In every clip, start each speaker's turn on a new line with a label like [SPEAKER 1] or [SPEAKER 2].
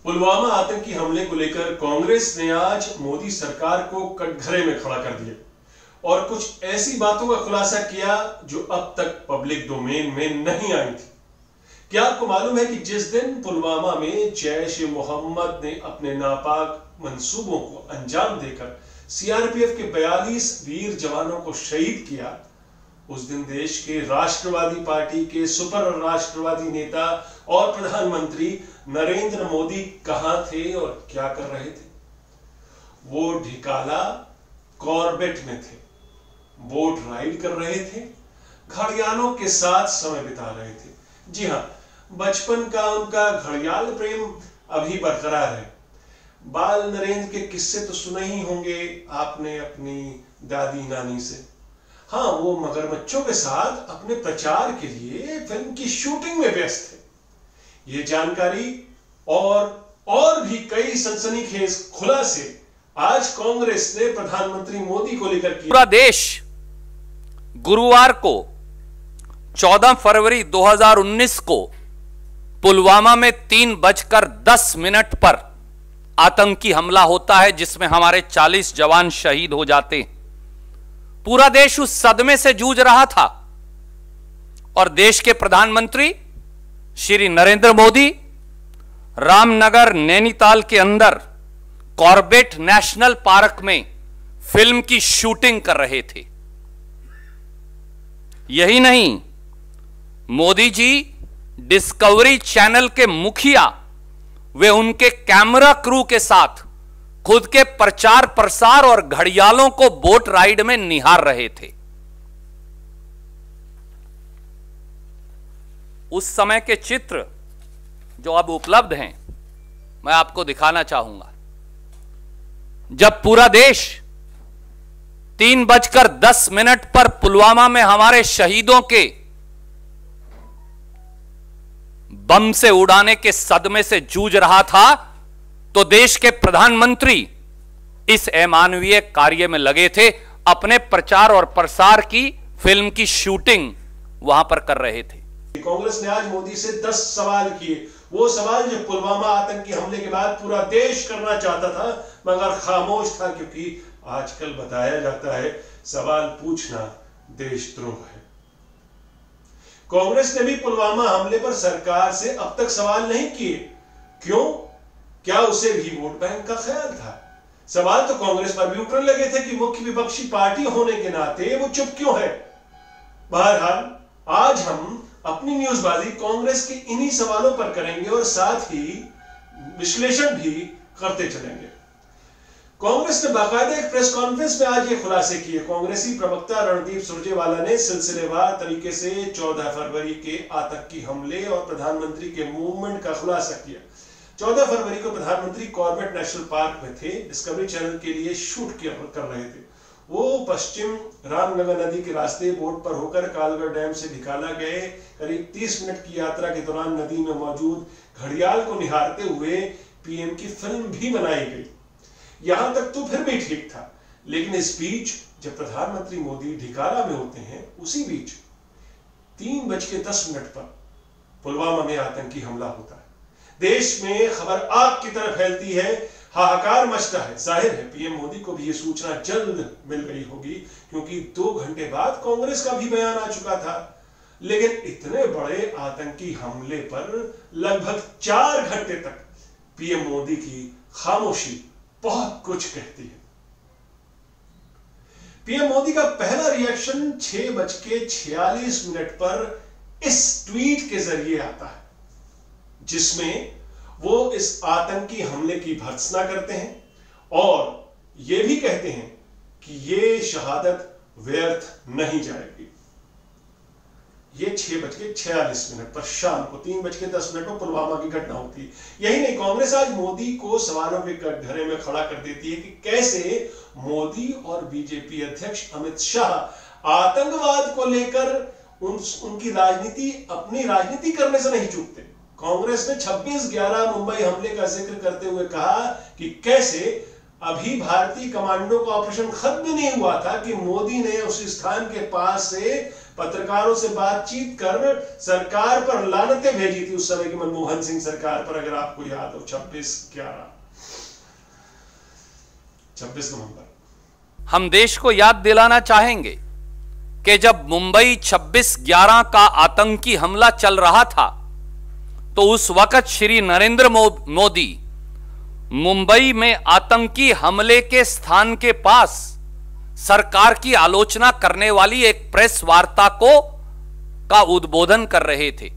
[SPEAKER 1] पुलवामा आतंकी हमले को लेकर कांग्रेस ने आज मोदी सरकार को कटघरे में खड़ा कर दिया और कुछ ऐसी बातों का खुलासा किया जो अब तक पब्लिक डोमेन में नहीं आई थी। क्या आपको मालूम है कि जिस दिन पुलवामा में जैश ए मोहम्मद ने अपने नापाक मंसूबों को अंजाम देकर सीआरपीएफ के 42 वीर जवानों को शहीद किया, उस दिन देश के राष्ट्रवादी पार्टी के सुपर राष्ट्रवादी नेता और प्रधानमंत्री नरेंद्र मोदी कहां थे और क्या कर रहे थे? वो ढिकाला कॉर्बेट में थे, बोट राइड कर रहे थे, घड़ियालों के साथ समय बिता रहे थे। जी हां, बचपन का उनका घड़ियाल प्रेम अभी बरकरार है। बाल नरेंद्र के किस्से तो सुने ही होंगे आपने अपनी दादी नानी से। हाँ, वो मगरमच्छों के साथ अपने प्रचार के लिए फिल्म की शूटिंग में व्यस्त थे। ये जानकारी और भी कई सनसनीखेज खुलासे आज कांग्रेस ने प्रधानमंत्री मोदी को लेकर किया।
[SPEAKER 2] पूरा देश गुरुवार को 14 फरवरी 2019 को पुलवामा में 3:10 पर आतंकी हमला होता है जिसमें हमारे 40 जवान शहीद हो जाते हैं। पूरा देश उस सदमे से जूझ रहा था और देश के प्रधानमंत्री श्री नरेंद्र मोदी रामनगर नैनीताल के अंदर कॉर्बेट नेशनल पार्क में फिल्म की शूटिंग कर रहे थे। यही नहीं, मोदी जी डिस्कवरी चैनल के मुखिया वे उनके कैमरा क्रू के साथ खुद के प्रचार प्रसार और घड़ियालों को बोट राइड में निहार रहे थे। उस समय के चित्र जो अब उपलब्ध हैं मैं आपको दिखाना चाहूंगा। जब पूरा देश 3:10 पर पुलवामा में हमारे शहीदों के बम से उड़ाने के सदमे से जूझ रहा था, तो देश के प्रधानमंत्री इस अमानवीय कार्य में लगे थे। अपने प्रचार और प्रसार की फिल्म की शूटिंग वहां पर कर रहे थे।
[SPEAKER 1] कांग्रेस ने आज मोदी से 10 सवाल किए, वो सवाल जो पुलवामा आतंकी हमले के बाद पूरा देश करना चाहता था मगर खामोश था, क्योंकि आजकल बताया जाता है सवाल पूछना देशद्रोह है। कांग्रेस ने भी पुलवामा हमले पर सरकार से अब तक सवाल नहीं किए। क्यों? क्या उसे भी वोट बैंक का ख्याल था? सवाल तो कांग्रेस पर भी उठने लगे थे कि मुख्य विपक्षी पार्टी होने के नाते वो चुप क्यों है। बहरहाल आज हम अपनी न्यूज़बाजी कांग्रेस के इन्हीं सवालों पर करेंगे और साथ ही विश्लेषण भी करते चलेंगे। कांग्रेस ने बाकायदा एक प्रेस कॉन्फ्रेंस में आज ये खुलासे किए। कांग्रेसी प्रवक्ता रणदीप सुरजेवाला ने सिलसिलेवार तरीके से 14 फरवरी के आतंकी हमले और प्रधानमंत्री के मूवमेंट का खुलासा किया। 14 फरवरी को प्रधानमंत्री कॉर्बेट नेशनल पार्क में थे, डिस्कवरी चैनल के लिए शूट कर रहे थे। वो पश्चिम रामनगर नदी के रास्ते बोट पर होकर कालगढ़ डैम से ढिकाला गए। करीब 30 मिनट की यात्रा के दौरान नदी में मौजूद घड़ियाल को निहारते हुए पीएम की फिल्म भी बनाई गई। यहां तक तो फिर भी ठीक था, लेकिन इस बीच जब प्रधानमंत्री मोदी ढिकाला में होते हैं, उसी बीच 3:10 पर पुलवामा में आतंकी हमला होता है। देश में खबर आग की तरह फैलती है, हाहाकार मचता है। जाहिर है पीएम मोदी को भी यह सूचना जल्द मिल गई होगी, क्योंकि 2 घंटे बाद कांग्रेस का भी बयान आ चुका था। लेकिन इतने बड़े आतंकी हमले पर लगभग 4 घंटे तक पीएम मोदी की खामोशी बहुत कुछ कहती है। पीएम मोदी का पहला रिएक्शन 6:46 पर इस ट्वीट के जरिए आता है, जिसमें वो इस आतंकी हमले की भर्त्सना करते हैं और यह भी कहते हैं कि यह शहादत व्यर्थ नहीं जाएगी। ये 6:46 पर शाम को 3:10 पर पुलवामा की घटना होती है। यही नहीं, कांग्रेस आज मोदी को सवालों के कटघरे में खड़ा कर देती है कि कैसे मोदी और बीजेपी अध्यक्ष अमित शाह आतंकवाद को लेकर उनकी राजनीति, अपनी राजनीति करने से नहीं चूकते। कांग्रेस ने 26/11 मुंबई हमले का जिक्र करते हुए कहा कि कैसे अभी भारतीय कमांडो का ऑपरेशन खत्म भी नहीं हुआ था कि मोदी ने उस स्थान के पास से पत्रकारों से बातचीत कर सरकार पर लानतें भेजी थी, उस समय की मनमोहन सिंह सरकार पर, अगर आपको याद हो। 26 नवंबर।
[SPEAKER 2] हम देश को याद दिलाना चाहेंगे कि जब मुंबई 26/11 का आतंकी हमला चल रहा था तो उस वक्त श्री नरेंद्र मोदी मुंबई में आतंकी हमले के स्थान के पास सरकार की आलोचना करने वाली एक प्रेस वार्ता का उद्बोधन कर रहे थे।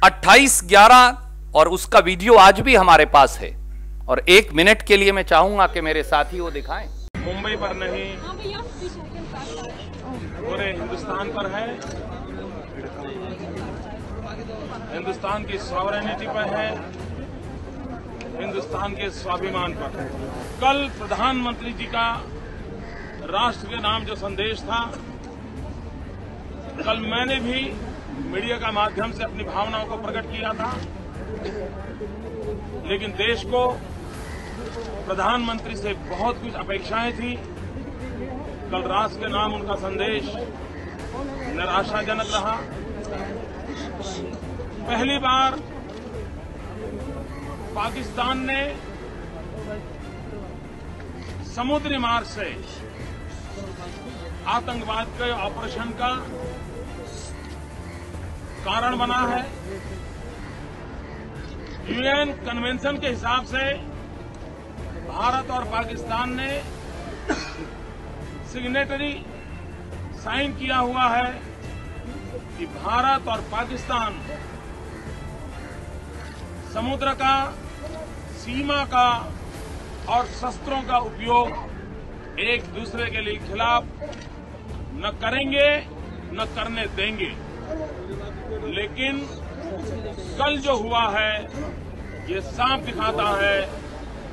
[SPEAKER 2] 28/11 और उसका वीडियो आज भी हमारे पास है और 1 मिनट के लिए मैं चाहूंगा कि मेरे साथी वो दिखाएं।
[SPEAKER 3] मुंबई पर नहीं, पूरे हिंदुस्तान पर है, हिंदुस्तान की सॉवरेनिटी पर है, हिंदुस्तान के स्वाभिमान पर है। कल प्रधानमंत्री जी का राष्ट्र के नाम जो संदेश था, कल मैंने भी मीडिया का माध्यम से अपनी भावनाओं को प्रकट किया था, लेकिन देश को प्रधानमंत्री से बहुत कुछ अपेक्षाएं थी। कल राष्ट्र के नाम उनका संदेश निराशाजनक रहा। पहली बार पाकिस्तान ने समुद्री मार्ग से आतंकवाद के ऑपरेशन का कारण बना है। यूएन कन्वेंशन के हिसाब से भारत और पाकिस्तान ने सिग्नेटरी साइन किया हुआ है कि भारत और पाकिस्तान समुद्र का, सीमा का और शस्त्रों का उपयोग एक दूसरे के लिए खिलाफ न करेंगे न करने देंगे। लेकिन कल जो हुआ है ये साफ दिखाता है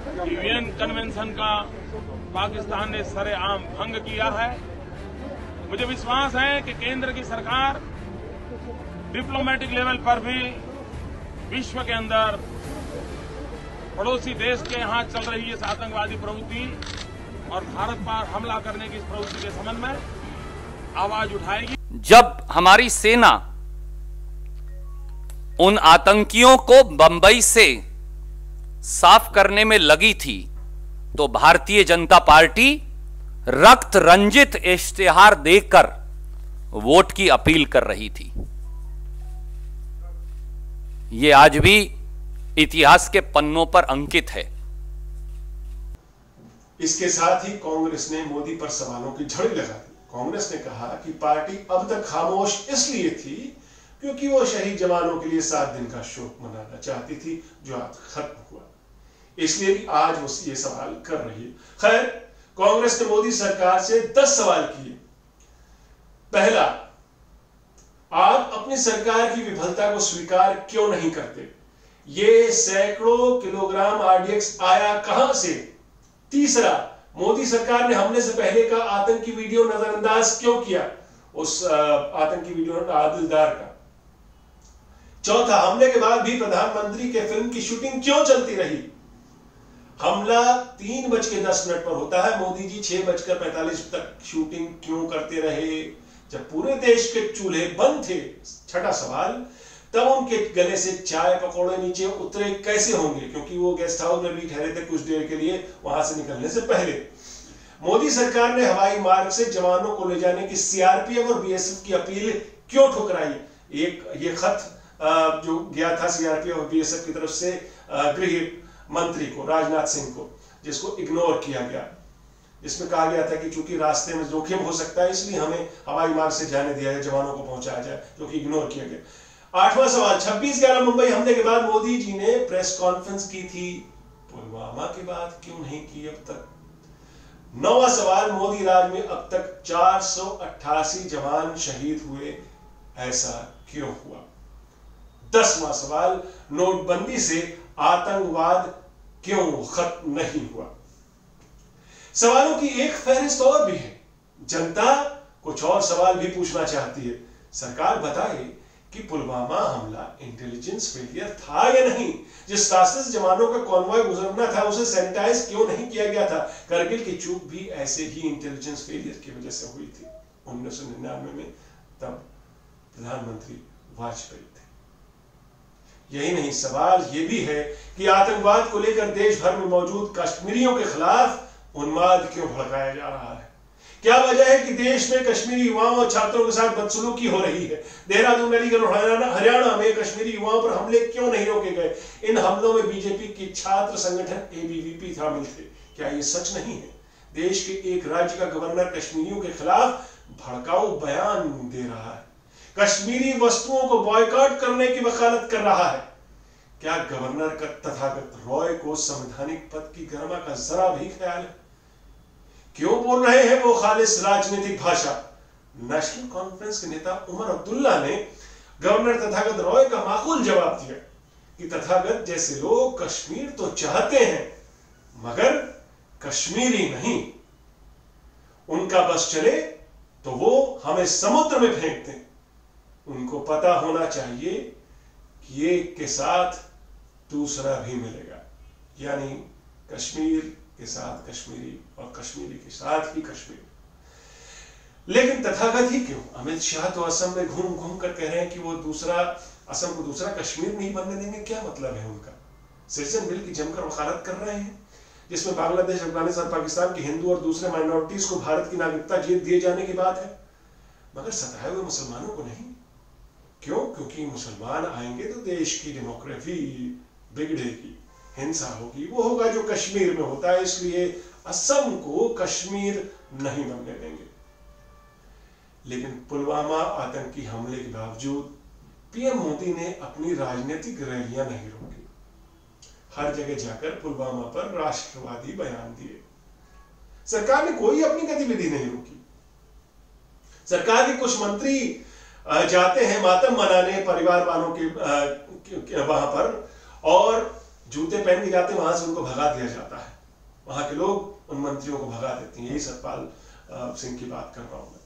[SPEAKER 3] कि यूएन कन्वेंशन का पाकिस्तान ने सरेआम भंग किया है। मुझे विश्वास है कि केंद्र की सरकार डिप्लोमेटिक लेवल पर भी विश्व के अंदर पड़ोसी देश के यहां चल रही इस आतंकवादी प्रवृत्ति और भारत पर हमला करने की इस प्रवृत्ति के संबंध में आवाज उठाएगी।
[SPEAKER 2] जब हमारी सेना उन आतंकियों को बंबई से साफ करने में लगी थी तो भारतीय जनता पार्टी रक्त रंजित इश्तिहार देकर वोट की अपील कर रही थी। यह आज भी इतिहास के पन्नों पर अंकित है।
[SPEAKER 1] इसके साथ ही कांग्रेस ने मोदी पर सवालों की झड़ी लगा दी। कांग्रेस ने कहा कि पार्टी अब तक खामोश इसलिए थी क्योंकि वो शहीद जवानों के लिए 7 दिन का शोक मनाना चाहती थी, जो आज खत्म हुआ। इसलिए भी आज वो ये सवाल कर रही है। खैर, कांग्रेस ने मोदी सरकार से 10 सवाल किए। पहला, आप अपनी सरकार की विफलता को स्वीकार क्यों नहीं करते? ये सैकड़ों किलोग्राम आरडीएक्स आया कहां से? तीसरा, मोदी सरकार ने हमले से पहले का आतंकी वीडियो नजरअंदाज क्यों किया? उस आतंकी वीडियो आदिलदार का। चौथा, हमले के बाद भी प्रधानमंत्री के फिल्म की शूटिंग क्यों चलती रही? हमला 3:10 पर होता है, मोदी जी 6:45 तक शूटिंग क्यों करते रहे जब पूरे देश के चूल्हे बंद थे? छठा सवाल, तब उनके गले से चाय पकौड़े नीचे उतरे कैसे होंगे? क्योंकि वो गेस्ट हाउस में भी ठहरे थे कुछ देर के लिए वहां से निकलने से पहले। मोदी सरकार ने हवाई मार्ग से जवानों को ले जाने की सीआरपीएफ और बीएसएफ की अपील क्यों ठुकराई? ये खत जो गया था सीआरपीएफ और बीएसएफ की तरफ से गृह मंत्री को, राजनाथ सिंह को, जिसको इग्नोर किया गया। इसमें कहा गया था कि चूंकि रास्ते में जोखिम हो सकता है इसलिए हमें हवाई मार्ग से जाने दिया जाए, जवानों को पहुंचाया जाए, जो कि इग्नोर किया गया। 8वां सवाल, 26/11 मुंबई हमले के बाद मोदी जी ने प्रेस कॉन्फ्रेंस की थी, पुलवामा के बाद क्यों नहीं की अब तक? 9वां सवाल, मोदी राज में अब तक 488 जवान शहीद हुए, ऐसा क्यों हुआ? 10वां सवाल, नोटबंदी से आतंकवाद क्यों खत्म नहीं हुआ? सवालों की एक फहरिस्त और भी है। जनता कुछ और सवाल भी पूछना चाहती है। सरकार बताए कि पुलवामा हमला इंटेलिजेंस फेलियर था या नहीं। जिस रास्ते से जवानों का कॉन्वॉय गुजरना था उसे सैनिटाइज क्यों नहीं किया गया था। करगिल की चूक भी ऐसे ही इंटेलिजेंस फेलियर की वजह से हुई थी 1999 में, तब प्रधानमंत्री वाजपेयी थे। यही नहीं, सवाल यह भी है कि आतंकवाद को लेकर देश भर में मौजूद कश्मीरियों के खिलाफ उन्माद क्यों भड़काया जा रहा है। क्या वजह है कि देश में कश्मीरी युवाओं और छात्रों के साथ बदसलूकी हो रही है। देहरादून, अलीगढ़ और हरियाणा में कश्मीरी युवाओं पर हमले क्यों नहीं रोके गए। इन हमलों में बीजेपी के छात्र संगठन एबीवीपी शामिल थे। क्या ये सच नहीं है। देश के एक राज्य का गवर्नर कश्मीरियों के खिलाफ भड़काऊ बयान दे रहा है, कश्मीरी वस्तुओं को बॉयकॉट करने की वकालत कर रहा है। क्या गवर्नर का तथागत रॉय को संवैधानिक पद की गरिमा का जरा भी ख्याल है। क्यों बोल रहे हैं वो खालिस राजनीतिक भाषा। नेशनल कॉन्फ्रेंस के नेता उमर अब्दुल्ला ने गवर्नर तथागत रॉय का माकूल जवाब दिया कि तथागत जैसे लोग कश्मीर तो चाहते हैं मगर कश्मीरी नहीं। उनका बस चले तो वो हमें समुद्र में फेंक दें। उनको पता होना चाहिए कि एक के साथ दूसरा भी मिलेगा, यानी कश्मीर के साथ कश्मीरी और कश्मीरी के साथ ही कश्मीर। लेकिन तथागत ही क्यों। अमित शाह तो असम में घूम घूम कर कह रहे हैं कि वो असम को दूसरा कश्मीर नहीं बनने देंगे। क्या मतलब है उनका। सिटीजन बिल की जमकर वकालत कर रहे हैं जिसमें बांग्लादेश, अफगानिस्तान, पाकिस्तान के हिंदू और दूसरे माइनॉरिटीज को भारत की नागरिकता दिए जाने की बात है, मगर सताए हुए मुसलमानों को नहीं। क्यों। क्योंकि मुसलमान आएंगे तो देश की डेमोक्रेसी बिगड़ेगी, हिंसा होगी। वो होगा जो कश्मीर में होता है। इसलिए असम को कश्मीर नहीं बनने देंगे। लेकिन पुलवामा आतंकी हमले के बावजूद पीएम मोदी ने अपनी राजनीतिक रैलियां नहीं रोकी। हर जगह जाकर पुलवामा पर राष्ट्रवादी बयान दिए। सरकार ने कोई अपनी गतिविधि नहीं रोकी। सरकार के कुछ मंत्री जाते हैं मातम मनाने परिवार वालों के वहां पर, और जूते पहन के जाते, वहां से उनको भगा दिया जाता है। वहां के लोग उन मंत्रियों को भगा देते हैं। यही सतपाल सिंह की बात कर रहा हूं मैं।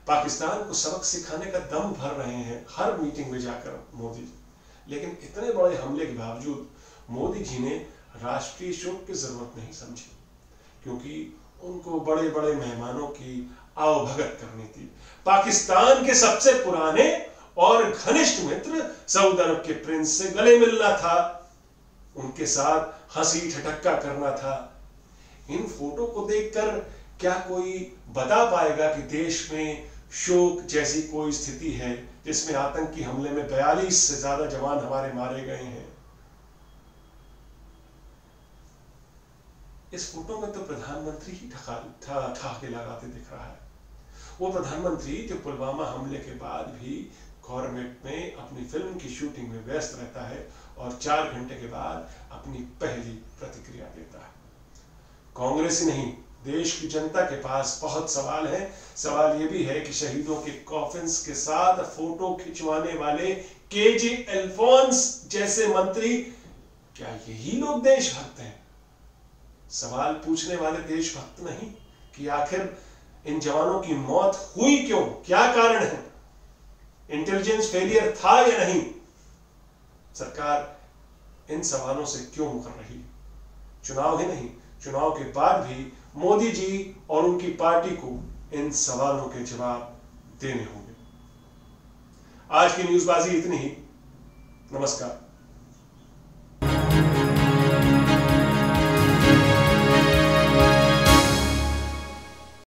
[SPEAKER 1] पाकिस्तान को सबक सिखाने का दम भर रहे हैं हर मीटिंग में जाकर मोदी। लेकिन इतने बड़े हमले के बावजूद मोदी जी ने राष्ट्रीय शोक की जरूरत नहीं समझी, क्योंकि उनको बड़े बड़े मेहमानों की आवभगत करनी थी। पाकिस्तान के सबसे पुराने और घनिष्ठ मित्र सऊदी अरब के प्रिंस से गले मिलना था, उनके साथ हंसी ठटक्का करना था। इन फोटो को देखकर क्या कोई बता पाएगा कि देश में शोक जैसी कोई स्थिति है जिसमें आतंकी हमले में 42 से ज्यादा जवान हमारे मारे गए हैं। इस फोटो में तो प्रधानमंत्री ही ठहाके लगाते दिख रहा है। वो प्रधानमंत्री जो पुलवामा हमले के बाद भी गवर्नमेंट में अपनी फिल्म की शूटिंग में व्यस्त रहता है और 4 घंटे के बाद अपनी पहली प्रतिक्रिया देता है। कांग्रेस ही नहीं, देश की जनता के पास बहुत सवाल है। सवाल यह भी है कि शहीदों के कॉफिन्स के साथ फोटो खिंचवाने वाले केजे एल्फोंस जैसे मंत्री, क्या यही लोग देशभक्त हैं। सवाल पूछने वाले देशभक्त नहीं कि आखिर इन जवानों की मौत हुई क्यों, क्या कारण है। इंटेलिजेंस फेलियर था या नहीं। सरकार इन सवालों से क्यों मुकर रही है। चुनाव ही नहीं, चुनाव के बाद भी मोदी जी और उनकी पार्टी को इन सवालों के जवाब देने होंगे। आज की न्यूज़बाजी इतनी ही। नमस्कार।